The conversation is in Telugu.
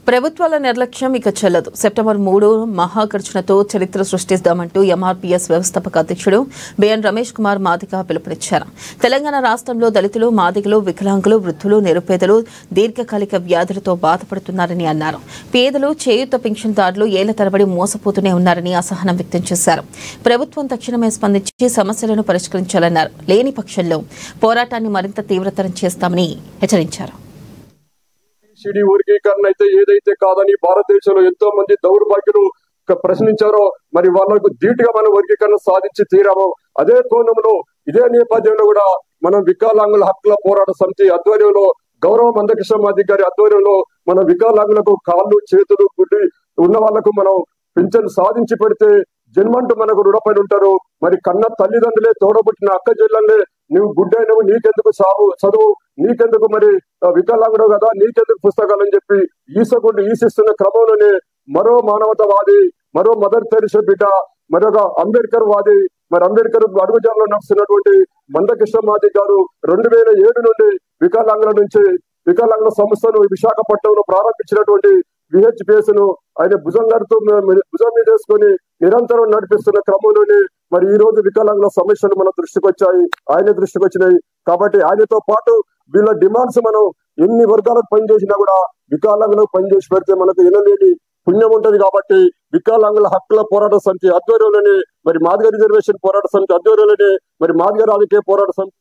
ప్రభుత్వాల నిర్లక్ష్యం ఇక చెల్లదు. సెప్టెంబర్ 3 మహాగర్జనతో చరిత్ర సృష్టిస్తామంటూ ఎంఆర్పీఎస్ వ్యవస్థాపక అధ్యక్షుడు బిఎన్ రమేష్ కుమార్ మాదిగ పిలుపునిచ్చారు. తెలంగాణ రాష్ట్రంలో దళితులు, మాదిగలు, వికలాంగులు, వృద్ధులు, నిరుపేదలు దీర్ఘకాలిక వ్యాధులతో బాధపడుతున్నారని అన్నారు. పేదలు, చేయూత పింఛన్దారులు ఏళ్ల తరబడి మోసపోతూనే ఉన్నారని అసహనం వ్యక్తం చేశారు. ప్రభుత్వం తక్షణమే స్పందించి సమస్యలను పరిష్కరించాలన్నారు. లేని పక్షంలో పోరాటాన్ని మరింత తీవ్రతరం చేస్తామని హెచ్చరించారు. సిడి వర్గీకరణ అయితే ఏదైతే కాదని భారతదేశంలో ఎంతో మంది దౌర్భాగ్యులు ప్రశ్నించారో మరి వాళ్ళకు ధీటుగా మనం వర్గీకరణ సాధించి తీరాము. అదే కోణంలో ఇదే నేపథ్యంలో కూడా మనం వికలాంగుల హక్కుల పోరాట సమితి ఆధ్వర్యంలో గౌరవ మందకృష్ణ మాదిగ గారి ఆధ్వర్యంలో మన వికలాంగులకు కాళ్ళు, చేతులు, గుడ్డి ఉన్న వాళ్లకు మనం పింఛన్ సాధించి పెడితే జన్మంటూ మనకు రుణపడి ఉంటారు. మరి కన్న తల్లిదండ్రులే, తోడబుట్టిన అక్క చెల్లెళ్ళే నువ్వు గుడ్డైనవు, నీకెందుకు చదువు, నీకెందుకు మరి వికలాంగుడు కదా, నీకెందుకు పుస్తకాలు అని చెప్పి ఈసిస్తున్న క్రమంలోనే మరో మానవతావాది, మరో మదర్ తెరిసా బిడ్డ, మరొక అంబేద్కర్ వాది, మరి అంబేద్కర్ అడుగుజాడలో నడుస్తున్నటువంటి మందకృష్ణ మాదిగ గారు 2007 నుండి వికలాంగుల సంస్థను విశాఖపట్నంలో ప్రారంభించినటువంటి విహెచ్పిఎస్ ను ఆయన భుజం మీద వేసుకొని నిరంతరం నడిపిస్తున్న క్రమంలోనే మరి ఈ రోజు వికలాంగుల సమస్యలు మన దృష్టికి వచ్చాయి, ఆయన దృష్టికి వచ్చినాయి. కాబట్టి ఆయనతో పాటు వీళ్ళ డిమాండ్స్ మనం ఎన్ని వర్గాలకు పనిచేసినా కూడా వికలాంగులకు పనిచేసి పెడితే మనకు ఎనలేని పుణ్యం ఉంటది. కాబట్టి వికలాంగుల హక్కుల పోరాట సమితి ఆధ్వర్యంలోనే మరి మాదిగ రిజర్వేషన్ పోరాట సమితి ఆధ్వర్యంలోనే మరి మాదిగ రాజకీయ పోరాట సమితి